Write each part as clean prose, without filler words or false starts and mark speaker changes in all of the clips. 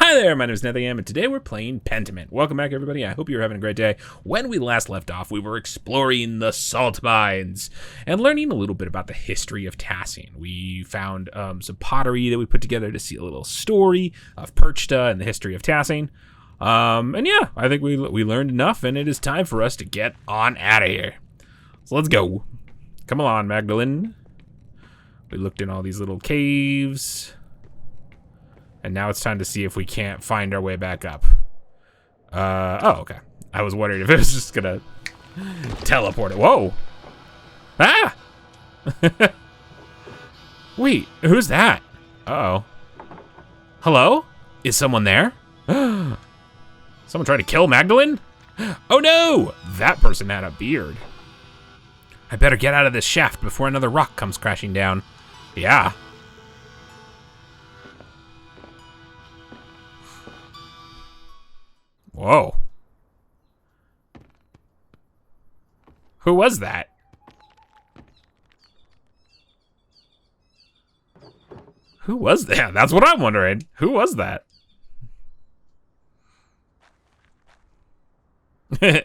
Speaker 1: Hi there, my name is Nethiam, and today we're playing Pentiment. Welcome back, everybody. I hope you're having a great day. When we last left off, we were exploring the salt mines and learning a little bit about the history of Tassing. We found some pottery that we put together to see a little story of Perchta and the history of Tassing. And yeah, I think we learned enough, and it is time for us to get on out of here. So let's go. Come along, Magdalene. We looked in all these little caves. And now it's time to see if we can't find our way back up. Oh, okay. I was wondering if it was just gonna teleport it. Whoa! Ah! Wait, who's that? Uh-oh. Hello? Is someone there? Someone trying to kill Magdalene? Oh no! That person had a beard. I better get out of this shaft before another rock comes crashing down. Yeah. Whoa. Who was that? Who was that? That's what I'm wondering. Who was that? I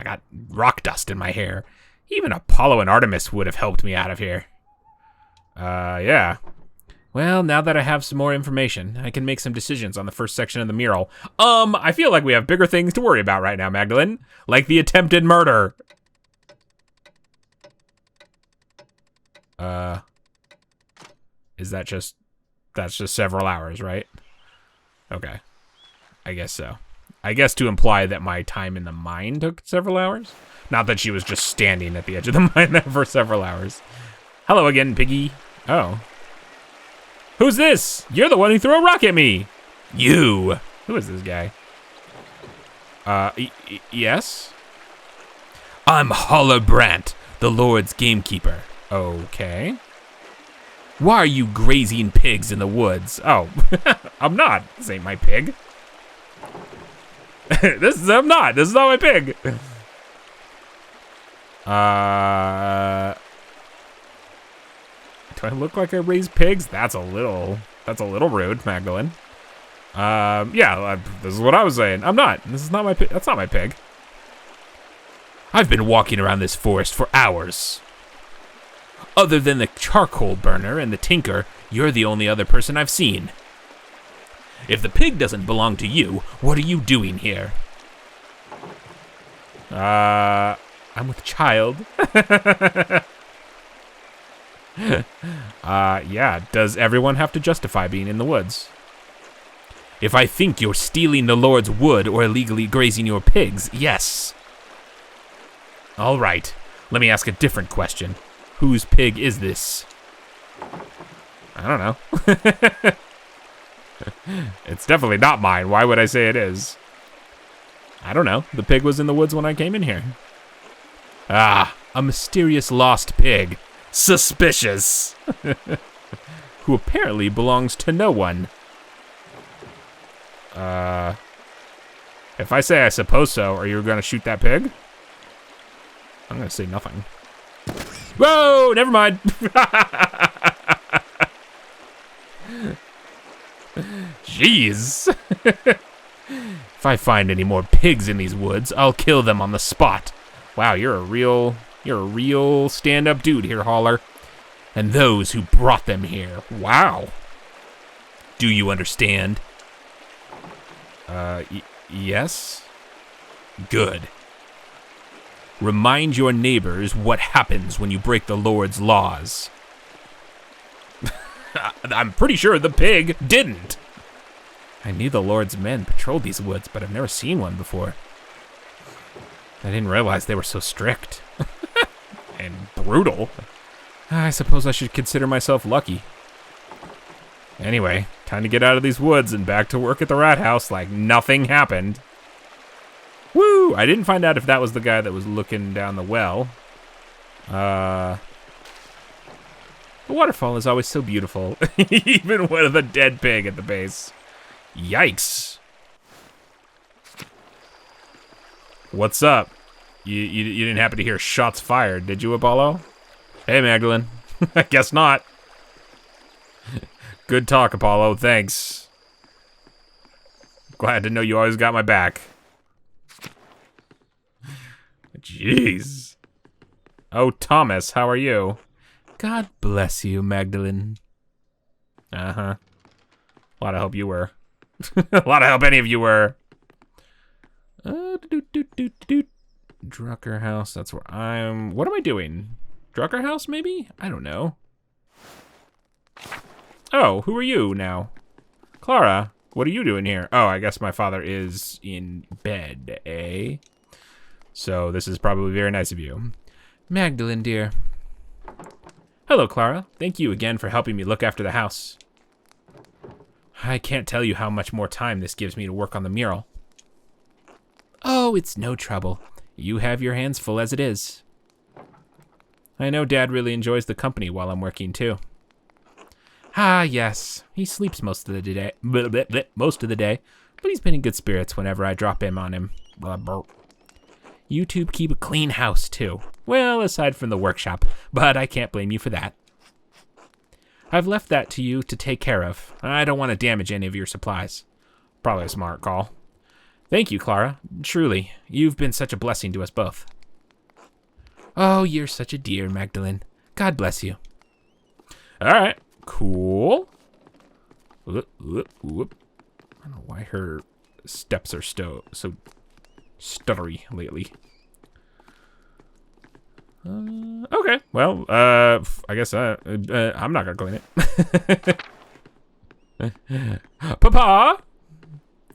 Speaker 1: got rock dust in my hair. Even Apollo and Artemis would have helped me out of here. Yeah. Well, now that I have some more information, I can make some decisions on the first section of the mural. I feel like we have bigger things to worry about right now, Magdalene. Like the attempted murder. Is that just... That's just several hours, right? Okay. I guess so. I guess to imply that my time in the mine took several hours? Not that she was just standing at the edge of the mine there for several hours. Hello again, Piggy. Oh. Who's this? You're the one who threw a rock at me. You. Who is this guy? Yes? I'm Hollerbrant, the Lord's gamekeeper. Okay. Why are you grazing pigs in the woods? Oh, I'm not. This ain't my pig. I'm not. This is not my pig. Do I look like I raise pigs? That's a little rude, Magdalene. Yeah, this is what I was saying. I'm not. This is not my pig. That's not my pig. I've been walking around this forest for hours. Other than the charcoal burner and the tinker, you're the only other person I've seen. If the pig doesn't belong to you, what are you doing here? I'm with child. Yeah, does everyone have to justify being in the woods? If I think you're stealing the Lord's wood or illegally grazing your pigs, yes. All right, let me ask a different question. Whose pig is this? I don't know. It's definitely not mine. Why would I say it is? I don't know. The pig was in the woods when I came in here. Ah, a mysterious lost pig. Suspicious. Who apparently belongs to no one. If I say I suppose so, are you gonna shoot that pig? I'm gonna say nothing. Whoa, never mind. Jeez. If I find any more pigs in these woods, I'll kill them on the spot. Wow, you're a real stand-up dude here, Holler. And those who brought them here. Wow. Do you understand? Yes? Good. Remind your neighbors what happens when you break the Lord's laws. I'm pretty sure the pig didn't. I knew the Lord's men patrolled these woods, but I've never seen one before. I didn't realize they were so strict. And brutal. I suppose I should consider myself lucky. Anyway, time to get out of these woods and back to work at the rat house like nothing happened. Woo! I didn't find out if that was the guy that was looking down the well. The waterfall is always so beautiful. Even with a dead pig at the base. Yikes. What's up? You didn't happen to hear shots fired, did you, Apollo? Hey, Magdalene. I guess not. Good talk, Apollo. Thanks. Glad to know you always got my back. Jeez. Oh, Thomas, how are you? God bless you, Magdalene. Uh-huh. A lot of help you were. A lot of help any of you were. Drucker House, that's where I'm... What am I doing? Drucker House, maybe? I don't know. Oh, who are you now? Clara, what are you doing here? Oh, I guess my father is in bed, eh? So this is probably very nice of you. Magdalene, dear. Hello, Clara. Thank you again for helping me look after the house. I can't tell you how much more time this gives me to work on the mural. Oh, it's no trouble. You have your hands full as it is. I know Dad really enjoys the company while I'm working too. Ah, yes. He sleeps most of the day, but he's been in good spirits whenever I drop in on him. You two keep a clean house too. Well, aside from the workshop, but I can't blame you for that. I've left that to you to take care of. I don't want to damage any of your supplies. Probably a smart call. Thank you, Clara. Truly, you've been such a blessing to us both. Oh, you're such a dear, Magdalene. God bless you. All right, cool. Whoop, whoop, whoop. I don't know why her steps are so stuttery lately. Okay, well, I guess I'm not gonna clean it. Papa,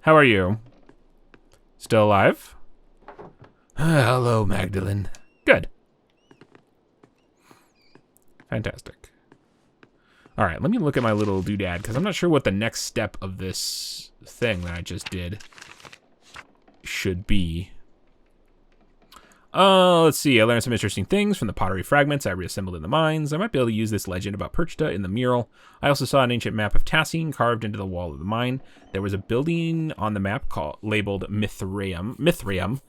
Speaker 1: how are you? Still alive? Hello, Magdalene. Good. Fantastic. All right, let me look at my little doodad, because I'm not sure what the next step of this thing that I just did should be. Let's see. I learned some interesting things from the pottery fragments I reassembled in the mines. I might be able to use this legend about Perchta in the mural. I also saw an ancient map of Tassine carved into the wall of the mine. There was a building on the map labeled Mithraeum.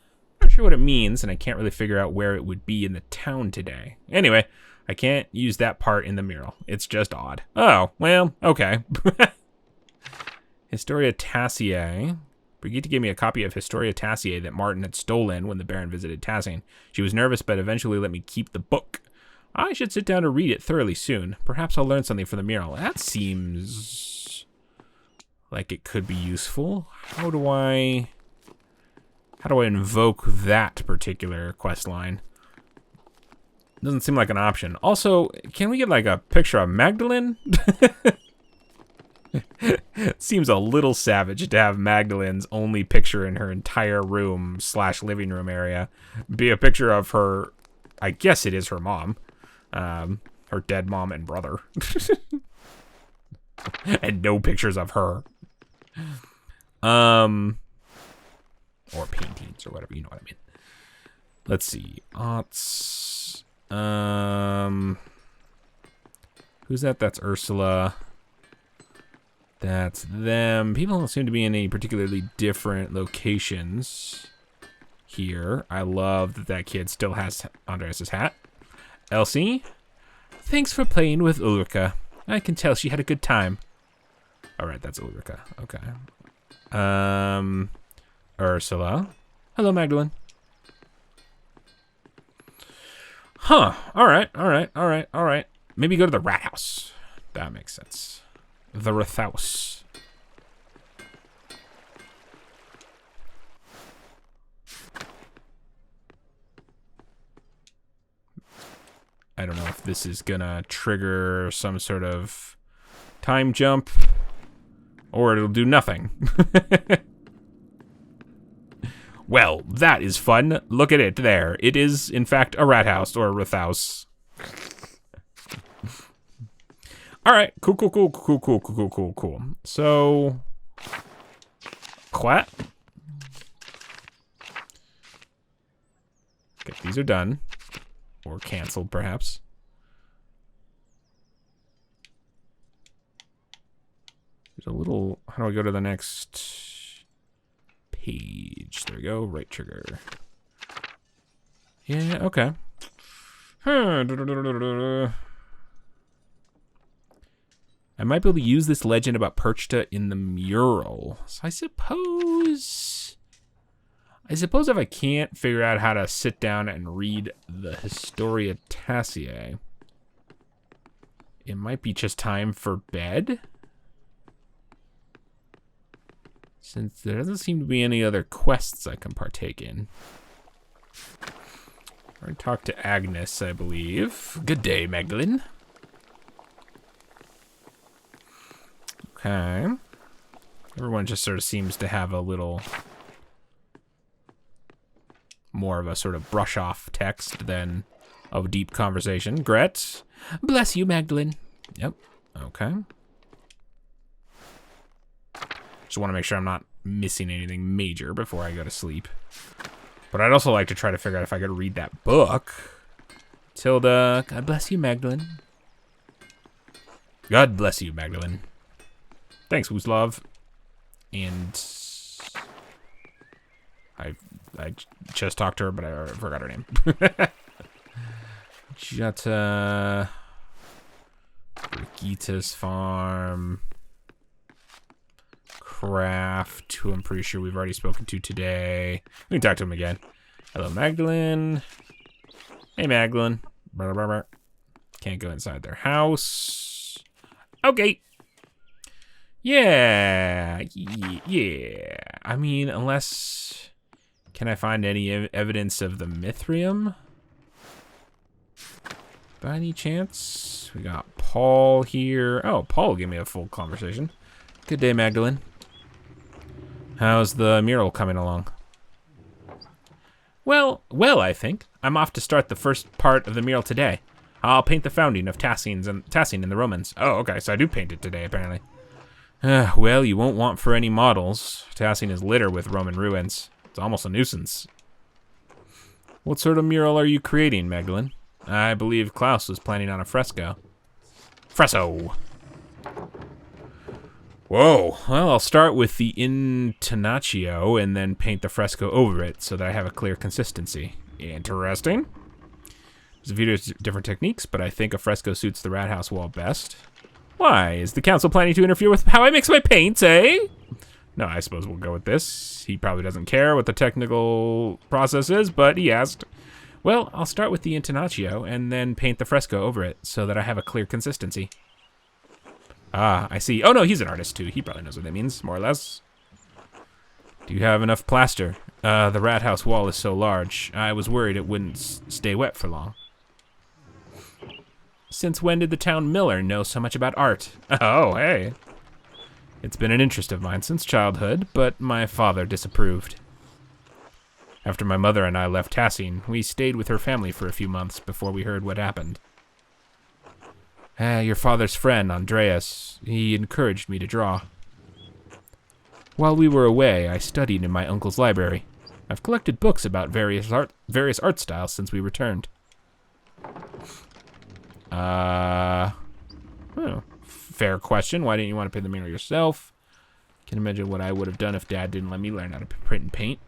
Speaker 1: Not sure what it means, and I can't really figure out where it would be in the town today. Anyway, I can't use that part in the mural. It's just odd. Oh, well, okay. Historia Tassiae. Brigitte gave me a copy of Historia Tassiae that Martin had stolen when the Baron visited Tassine. She was nervous, but eventually let me keep the book. I should sit down to read it thoroughly soon. Perhaps I'll learn something from the mural. That seems like it could be useful. How do I invoke that particular quest line? Doesn't seem like an option. Also, can we get like a picture of Magdalene? It seems a little savage to have Magdalene's only picture in her entire room / living room area be a picture of her, I guess it is her mom, her dead mom and brother. And no pictures of her. Or paintings or whatever, you know what I mean. Let's see. Who's that? That's Ursula. That's them. People don't seem to be in any particularly different locations here. I love that that kid still has Andreas's hat. Elsie, thanks for playing with Ulrika. I can tell she had a good time. All right, that's Ulrika. Okay. Ursula. Hello, Magdalene. Huh. All right. Maybe go to the rat house. That makes sense. The Rathaus. I don't know if this is gonna trigger some sort of time jump or it'll do nothing. Well, that is fun. Look at it there. It is, in fact, a rat house or a Rathaus. All right, cool. So, quat. Okay, these are done. Or canceled, perhaps. There's a little, how do I go to the next page? There we go, right trigger. Yeah, okay. I might be able to use this legend about Perchta in the mural. So I suppose if I can't figure out how to sit down and read the Historia Tassiae, it might be just time for bed. Since there doesn't seem to be any other quests I can partake in. I talked to Agnes, I believe. Good day, Magdalene. Okay. Everyone just sort of seems to have a little more of a sort of brush-off text than a deep conversation. Gret. Bless you, Magdalene. Yep. Okay. Just want to make sure I'm not missing anything major before I go to sleep. But I'd also like to try to figure out if I could read that book. Tilda, God bless you, Magdalene. God bless you, Magdalene. Thanks, Wooslov. And I just talked to her, but I forgot her name. Jutta. Brigitta's farm. Craft, who I'm pretty sure we've already spoken to today. We can talk to him again. Hello, Magdalene. Hey, Magdalene. Blah, blah, blah. Can't go inside their house. Okay. Yeah. Yeah. I mean, unless... Can I find any evidence of the Mithrium? By any chance? We got Paul here. Oh, Paul gave me a full conversation. Good day, Magdalene. How's the mural coming along? Well, I think. I'm off to start the first part of the mural today. I'll paint the founding of Tassine and the Romans. Oh, okay, so I do paint it today, apparently. Well, you won't want for any models. Tassine is littered with Roman ruins. It's almost a nuisance. What sort of mural are you creating, Magdalene? I believe Klaus was planning on a fresco. Fresso! Whoa, well, I'll start with the intonatio and then paint the fresco over it so that I have a clear consistency. Interesting. There's a few different techniques, but I think a fresco suits the rat house wall best. Why? Is the council planning to interfere with how I mix my paints, eh? No, I suppose we'll go with this. He probably doesn't care what the technical process is, but he asked. Well, I'll start with the intonatio and then paint the fresco over it so that I have a clear consistency. Ah, I see. Oh, no, he's an artist, too. He probably knows what that means, more or less. Do you have enough plaster? The rat house wall is so large. I was worried it wouldn't stay wet for long. Since when did the town miller know so much about art? Oh, hey. It's been an interest of mine since childhood, but my father disapproved. After my mother and I left Tassine, we stayed with her family for a few months before we heard what happened. Your father's friend, Andreas, he encouraged me to draw. While we were away, I studied in my uncle's library. I've collected books about various art styles since we returned. Fair question. Why didn't you want to paint the mural yourself? Can imagine what I would have done if Dad didn't let me learn how to print and paint.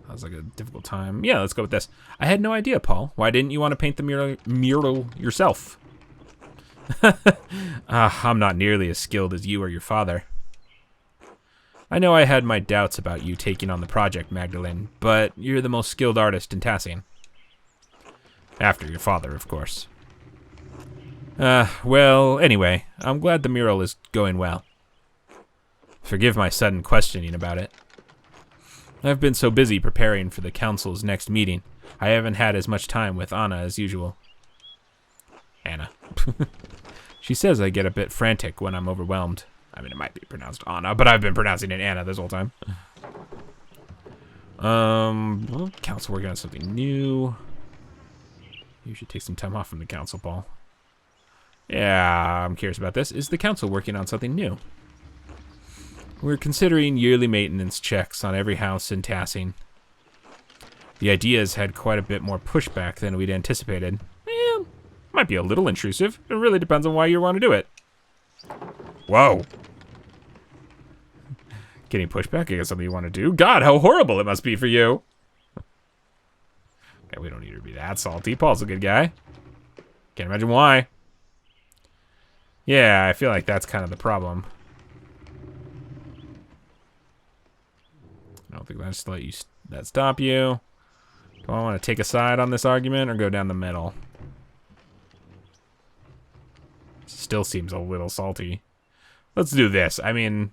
Speaker 1: That was like a difficult time. Yeah, let's go with this. I had no idea, Paul. Why didn't you want to paint the mural yourself? I'm not nearly as skilled as you or your father. I know I had my doubts about you taking on the project, Magdalene, but you're the most skilled artist in Tassine. After your father, of course. Well, anyway, I'm glad the mural is going well. Forgive my sudden questioning about it. I've been so busy preparing for the council's next meeting, I haven't had as much time with Anna as usual. Anna. She says I get a bit frantic when I'm overwhelmed. I mean, it might be pronounced Anna, but I've been pronouncing it Anna this whole time. Council working on something new. You should take some time off from the council, Paul. Yeah, I'm curious about this. Is the council working on something new? We're considering yearly maintenance checks on every house in Tassine. The idea's had quite a bit more pushback than we'd anticipated. Might be a little intrusive. It really depends on why you want to do it. Whoa. Getting pushback against something you want to do? God, how horrible it must be for you. Okay, we don't need to be that salty. Paul's a good guy. Can't imagine why. Yeah, I feel like that's kind of the problem. I don't think that should let you that stop you. Do I want to take a side on this argument or go down the middle? Still seems a little salty. Let's do this. I mean,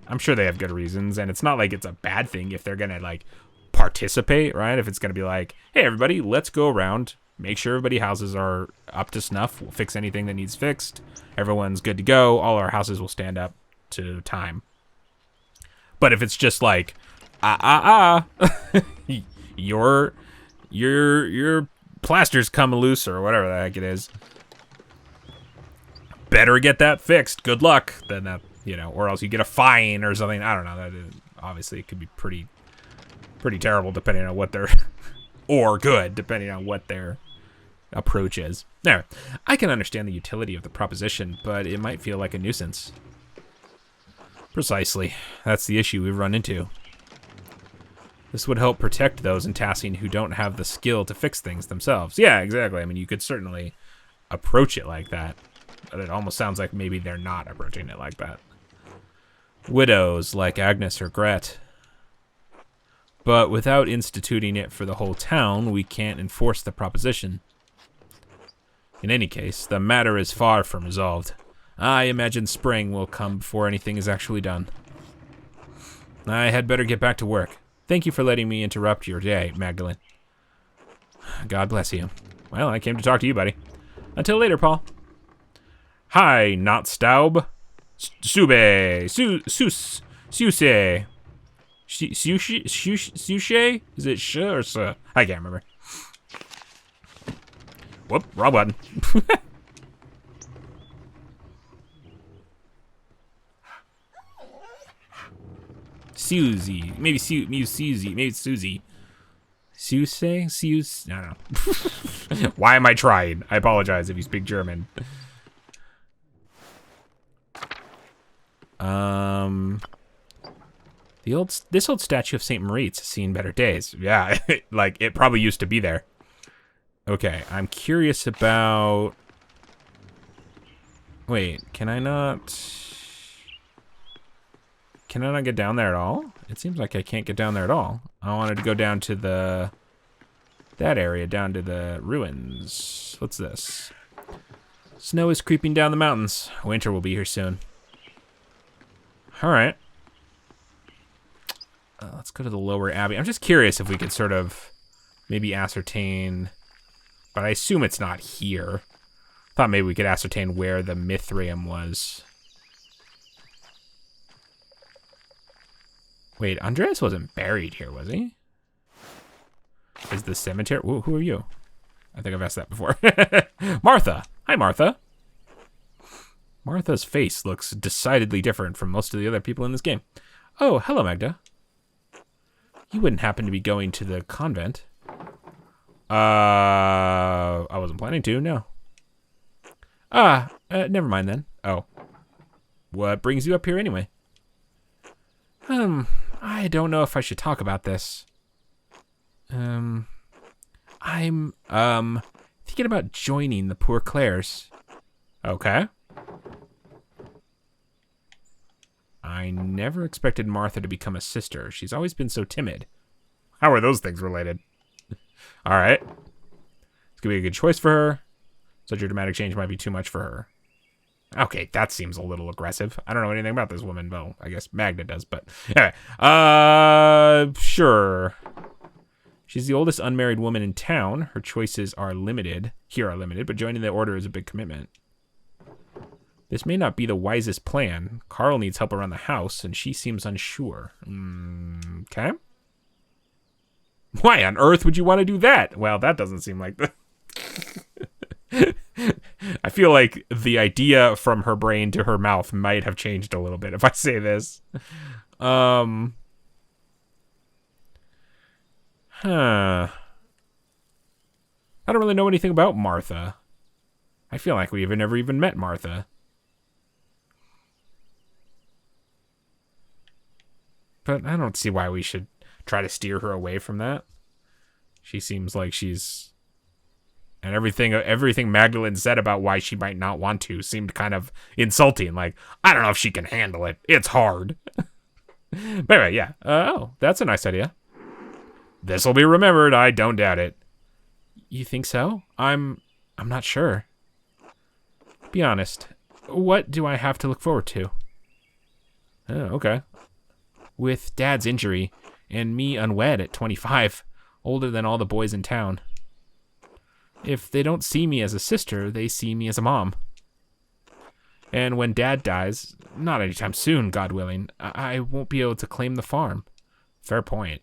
Speaker 1: I'm sure they have good reasons, and it's not like it's a bad thing if they're gonna like participate, right? If it's gonna be like, hey everybody, let's go around, make sure everybody's houses are up to snuff, we'll fix anything that needs fixed, everyone's good to go, all our houses will stand up to time. But if it's just like, your plaster's come loose or whatever the heck it is, better get that fixed, good luck, then that, you know, or else you get a fine or something. I don't know. That is, obviously it could be pretty terrible depending on what their, or good depending on what their approach is. Now, I can understand the utility of the proposition, but it might feel like a nuisance. Precisely. That's the issue we've run into. This would help protect those in tassing who don't have the skill to fix things themselves. Yeah, exactly. I mean, you could certainly approach it like that, but it almost sounds like maybe they're not approaching it like that. Widows like Agnes or Gret. But without instituting it for the whole town, we can't enforce the proposition. In any case, the matter is far from resolved. I imagine spring will come before anything is actually done. I had better get back to work. Thank you for letting me interrupt your day, Magdalene. God bless you. Well, I came to talk to you, buddy. Until later, Paul. Hi, not Staub. Sube. Suse. Sushe? Is it sh or s? I can't remember. Whoop, wrong button. Susie. Maybe Susie. Maybe it's Susie. Suse? I don't know. Why am I trying? I apologize if you speak German. This old statue of Saint Moritz has seen better days. Yeah, like it probably used to be there. Okay, I'm curious about. Wait, can I not get down there at all? It seems like I can't get down there at all. I wanted to go down to that area, down to the ruins. What's this? Snow is creeping down the mountains. Winter will be here soon. All right. Let's go to the lower abbey. I'm just curious if we could sort of maybe ascertain, but I assume it's not here. Thought maybe we could ascertain where the Mithraeum was. Wait, Andreas wasn't buried here, was he? Is the cemetery? Ooh, who are you? I think I've asked that before. Martha. Hi, Martha. Martha's face looks decidedly different from most of the other people in this game. Oh, hello, Magda. You wouldn't happen to be going to the convent? I wasn't planning to, no. Never mind then. Oh. What brings you up here anyway? I don't know if I should talk about this. I'm thinking about joining the Poor Clares. Okay. I never expected Martha to become a sister. She's always been so timid. How are those things related? All right. It's going to be a good choice for her. Such a dramatic change might be too much for her. Okay, that seems a little aggressive. I don't know anything about this woman. Well, I guess Magda does, but anyway. Sure. She's the oldest unmarried woman in town. Her choices are limited. Here are limited, but joining the order is a big commitment. This may not be the wisest plan. Carl needs help around the house, and she seems unsure. Okay. Why on earth would you want to do that? Well, that doesn't seem like the... I feel like the idea from her brain to her mouth might have changed a little bit if I say this. Huh. I don't really know anything about Martha. I feel like we've never even met Martha. But I don't see why we should try to steer her away from that. She seems like she's And everything Magdalene said about why she might not want to seemed kind of insulting. Like, I don't know if she can handle it. It's hard. But anyway, yeah. Oh, that's a nice idea. This'll be remembered. I don't doubt it. You think so? I'm not sure. Be honest. What do I have to look forward to? Oh, okay. With Dad's injury and me unwed at 25, older than all the boys in town. If they don't see me as a sister, they see me as a mom. And when Dad dies, not anytime soon, God willing, I won't be able to claim the farm. Fair point.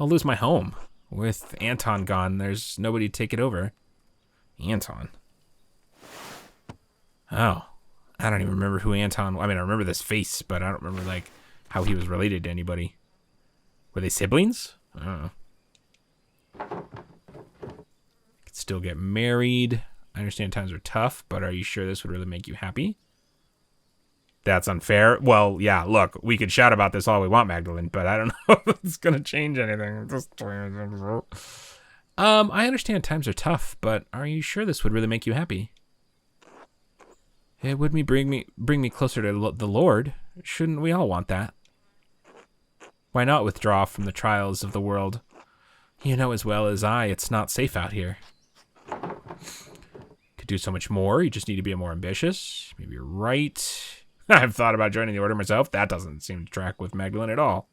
Speaker 1: I'll lose my home. With Anton gone, there's nobody to take it over. Anton. Oh. I don't even remember who Anton... I mean, I remember this face, but I don't remember, like, how he was related to anybody. Were they siblings? I don't know. Could still get married. I understand times are tough, but are you sure this would really make you happy? That's unfair. Well, yeah, look, we could shout about this all we want, Magdalene, but I don't know if it's going to change anything. I understand times are tough, but are you sure this would really make you happy? It would bring me closer to the Lord. Shouldn't we all want that? Why not withdraw from the trials of the world? You know as well as I, it's not safe out here. Could do so much more. You just need to be more ambitious. Maybe you're right. I've thought about joining the order myself. That doesn't seem to track with Magdalene at all.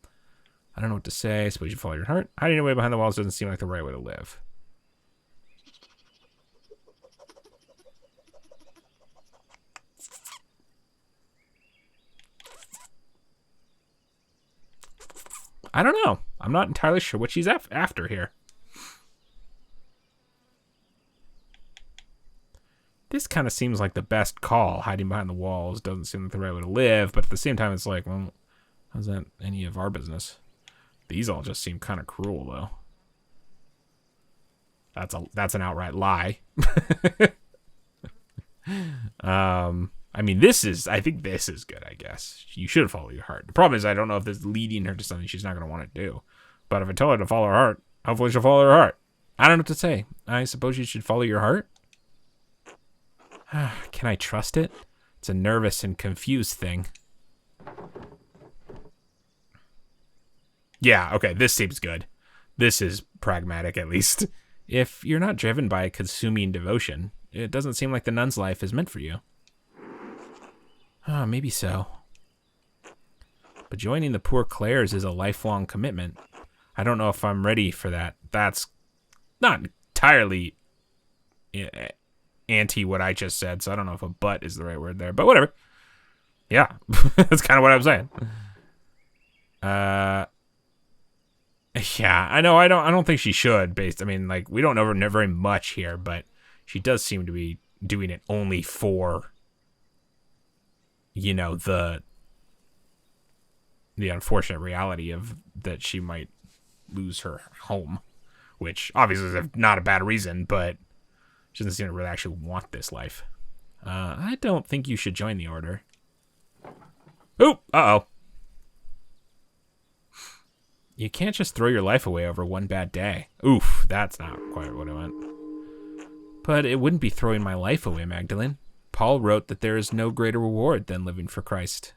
Speaker 1: I don't know what to say. I suppose you follow your heart. Hiding away behind the walls doesn't seem like the right way to live. I don't know. I'm not entirely sure what she's after here. This kind of seems like the best call. Hiding behind the walls doesn't seem like the right way to live, but at the same time, it's like, well, how's that any of our business? These all just seem kind of cruel, though. That's an outright lie. I mean, I think this is good, I guess. You should follow your heart. The problem is I don't know if this is leading her to something she's not going to want to do. But if I tell her to follow her heart, hopefully she'll follow her heart. I don't know what to say. I suppose you should follow your heart? Can I trust it? It's a nervous and confused thing. Yeah, okay, this seems good. This is pragmatic, at least. If you're not driven by a consuming devotion, it doesn't seem like the nun's life is meant for you. Maybe so. But joining the Poor Clares is a lifelong commitment. I don't know if I'm ready for that. That's not entirely anti what I just said, so I don't know if a but is the right word there, but whatever. Yeah, that's kind of what I'm saying. Yeah, I know. I don't think she should. I mean, like, we don't know very much here, but she does seem to be doing it only for, you know, the unfortunate reality of that she might lose her home, which obviously is not a bad reason, but she doesn't seem to really actually want this life. I don't think you should join the order. Oop! Uh-oh. You can't just throw your life away over one bad day. Oof, that's not quite what I meant. But it wouldn't be throwing my life away, Magdalene. Paul wrote that there is no greater reward than living for Christ.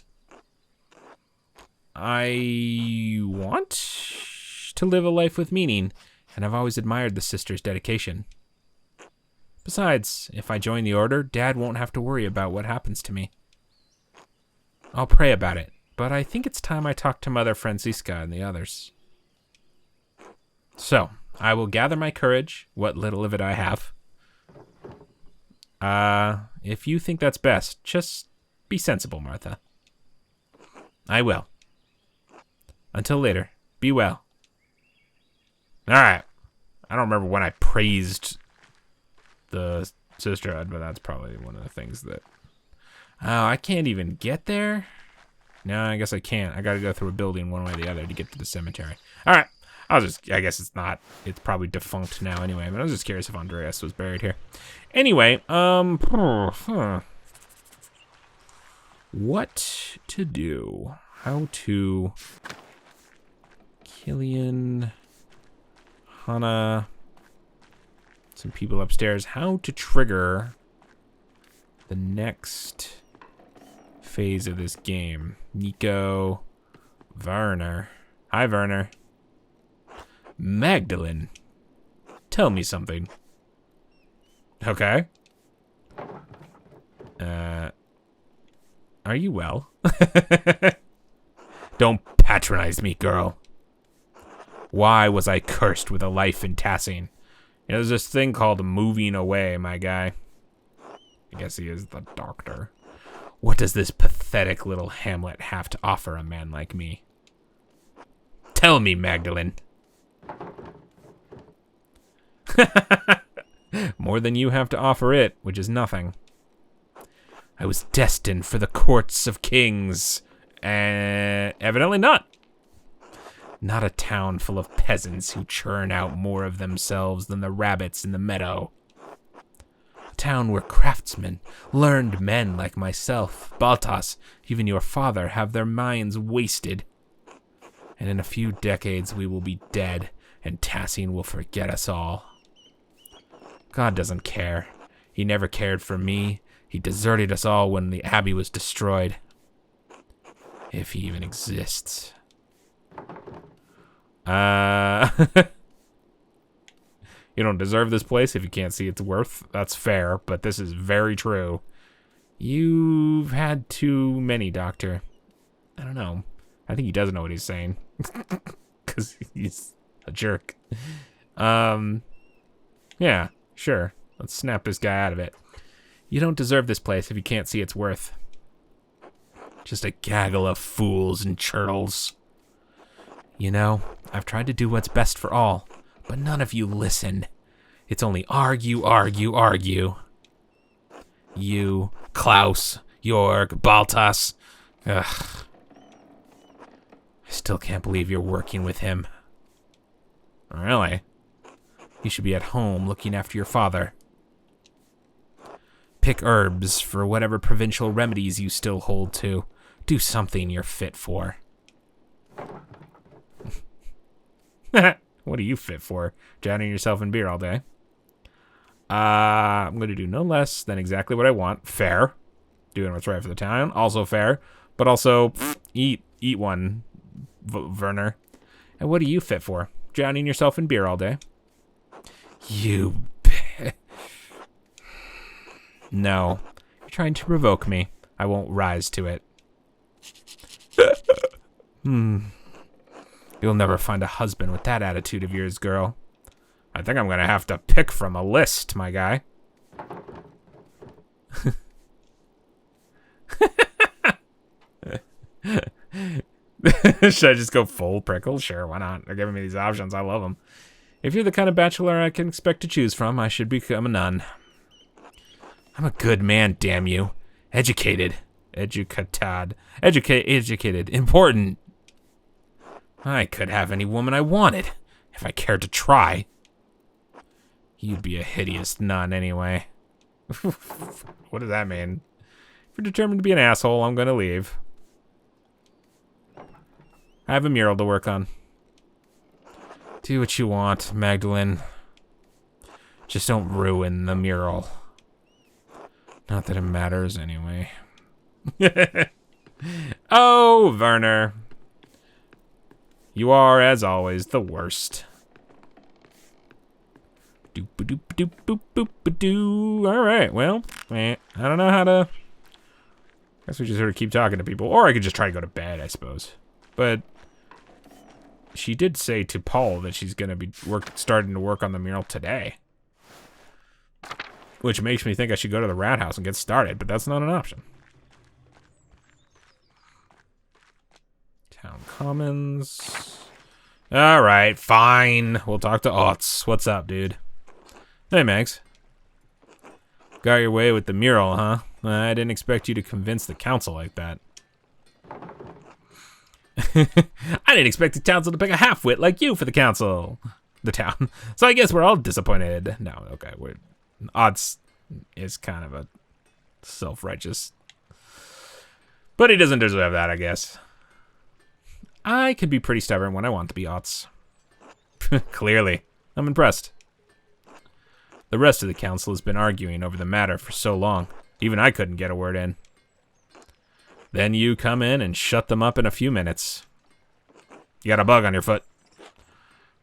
Speaker 1: I want to live a life with meaning, and I've always admired the sister's dedication. Besides, if I join the order, Dad won't have to worry about what happens to me. I'll pray about it, but I think it's time I talk to Mother Francisca and the others. So, I will gather my courage, what little of it I have. If you think that's best, just be sensible, Martha. I will. Until later, be well. Alright. I don't remember when I praised the sisterhood, but that's probably one of the things that... Oh, I can't even get there? No, I guess I can't. I gotta go through a building one way or the other to get to the cemetery. Alright. I guess it's not. It's probably defunct now anyway, but I was just curious if Andreas was buried here. Anyway, what to do? How to... Killian... Hannah... some people upstairs. How to trigger the next phase of this game. Nico, Werner. Hi, Werner. Magdalene. Tell me something. Okay. Are you well? Don't patronize me, girl. Why was I cursed with a life in Tassing? You know, there's this thing called moving away, my guy. I guess he is the doctor. What does this pathetic little hamlet have to offer a man like me? Tell me, Magdalene. More than you have to offer it, which is nothing. I was destined for the courts of kings. Evidently not. Not a town full of peasants who churn out more of themselves than the rabbits in the meadow. A town where craftsmen, learned men like myself, Baltas, even your father, have their minds wasted. And in a few decades we will be dead, and Tassing will forget us all. God doesn't care. He never cared for me. He deserted us all when the Abbey was destroyed. If he even exists. You don't deserve this place if you can't see its worth. That's fair, but this is very true. You've had too many, Doctor. I don't know. I think he doesn't know what he's saying. Because he's a jerk. Yeah, sure. Let's snap this guy out of it. You don't deserve this place if you can't see its worth. Just a gaggle of fools and churls. You know, I've tried to do what's best for all, but none of you listen. It's only argue, argue, argue. You, Klaus, Jorg, Baltas. Ugh. I still can't believe you're working with him. Really? You should be at home looking after your father. Pick herbs for whatever provincial remedies you still hold to. Do something you're fit for. What are you fit for? Drowning yourself in beer all day. I'm going to do no less than exactly what I want. Fair. Doing what's right for the town. Also fair. But also, eat one, Werner. And what are you fit for? Drowning yourself in beer all day. You... No. You're trying to provoke me. I won't rise to it. You'll never find a husband with that attitude of yours, girl. I think I'm gonna have to pick from a list, my guy. Should I just go full prickle? Sure, why not? They're giving me these options. I love them. If you're the kind of bachelor I can expect to choose from, I should become a nun. I'm a good man, damn you. Educated. Educated. Important. I could have any woman I wanted, if I cared to try. You'd be a hideous nun anyway. What does that mean? If you're determined to be an asshole, I'm gonna leave. I have a mural to work on. Do what you want, Magdalene. Just don't ruin the mural. Not that it matters anyway. Oh, Werner. You are, as always, the worst. Doop-a-doop-a-doop-boop-boop-a-doo. Alright, well, I don't know how to... I guess we just sort of keep talking to people. Or I could just try to go to bed, I suppose. But she did say to Paul that she's going to be starting to work on the mural today. Which makes me think I should go to the rat house and get started, but that's not an option. Town Commons. Alright, fine. We'll talk to Otz. What's up, dude? Hey, Max. Got your way with the mural, huh? I didn't expect you to convince the council like that. I didn't expect the council to pick a half-wit like you for the council. The town. So I guess we're all disappointed. No, okay. Otz is kind of a self-righteous. But he doesn't deserve that, I guess. I can be pretty stubborn when I want to be, Otz. Clearly. I'm impressed. The rest of the council has been arguing over the matter for so long. Even I couldn't get a word in. Then you come in and shut them up in a few minutes. You got a bug on your foot.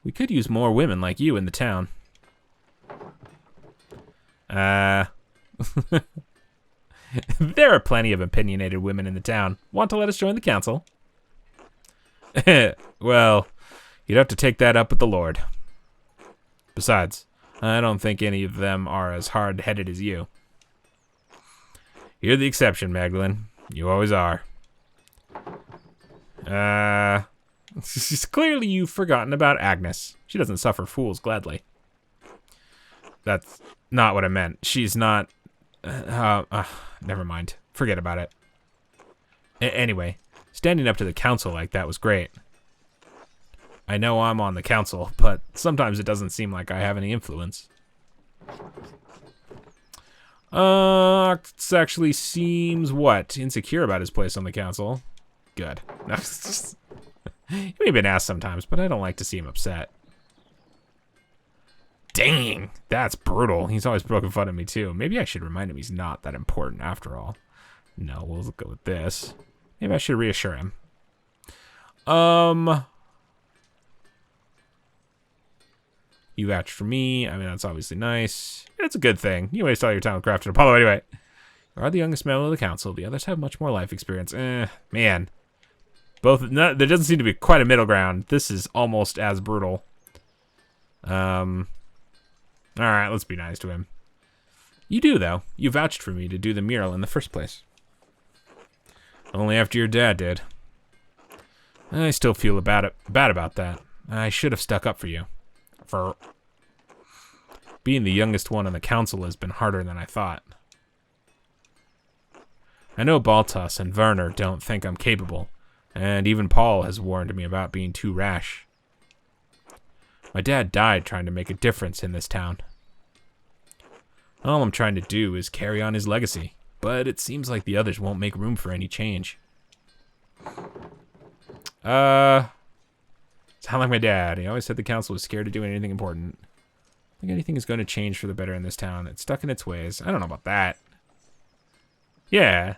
Speaker 1: We could use more women like you in the town. There are plenty of opinionated women in the town. Want to let us join the council? Well, you'd have to take that up with the Lord. Besides, I don't think any of them are as hard-headed as you. You're the exception, Magdalene. You always are. Clearly you've forgotten about Agnes. She doesn't suffer fools gladly. That's not what I meant. She's not... never mind. Forget about it. Anyway, standing up to the council like that was great. I know I'm on the council, but sometimes it doesn't seem like I have any influence. Ox actually seems, what, insecure about his place on the council. Good. He may have been asked sometimes, but I don't like to see him upset. Dang, that's brutal. He's always broken fun of me too. Maybe I should remind him he's not that important after all. No, we'll go with this. Maybe I should reassure him. You vouched for me. I mean, that's obviously nice. It's a good thing. You waste all your time with Craft and Apollo anyway. You are the youngest member of the council. The others have much more life experience. Man. There doesn't seem to be quite a middle ground. This is almost as brutal. Alright, let's be nice to him. You do, though. You vouched for me to do the mural in the first place. Only after your dad did. I still feel bad about that. I should have stuck up for you. Being the youngest one on the council has been harder than I thought. I know Baltas and Werner don't think I'm capable, and even Paul has warned me about being too rash. My dad died trying to make a difference in this town. All I'm trying to do is carry on his legacy, but it seems like the others won't make room for any change. Sound like my dad. He always said the council was scared to do anything important. I think anything is going to change for the better in this town. It's stuck in its ways. I don't know about that. Yeah.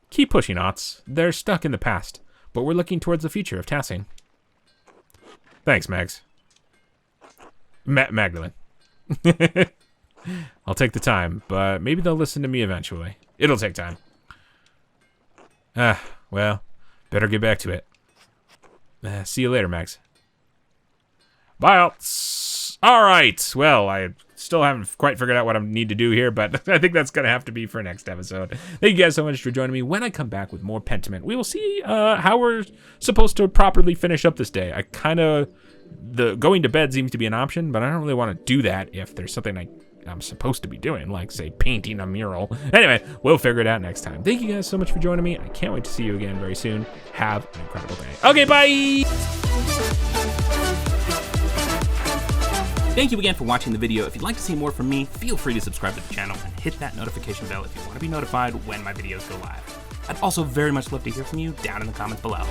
Speaker 1: Keep pushing, Otts. They're stuck in the past, but we're looking towards the future of Tassing. Thanks, Mags. Magdalene. I'll take the time, but maybe they'll listen to me eventually. It'll take time. Well, better get back to it. See you later, Mags. Bye, Alts. All right. Well, I still haven't quite figured out what I need to do here, but I think that's going to have to be for next episode. Thank you guys so much for joining me. When I come back with more Pentiment, we will see how we're supposed to properly finish up this day. Going to bed seems to be an option, but I don't really want to do that if there's something I'm supposed to be doing, like, say, painting a mural. Anyway, we'll figure it out next time. Thank you guys so much for joining me. I can't wait to see you again very soon. Have an incredible day. Okay, bye!
Speaker 2: Thank you again for watching the video. If you'd like to see more from me, feel free to subscribe to the channel and hit that notification bell if you want to be notified when my videos go live. I'd also very much love to hear from you down in the comments below.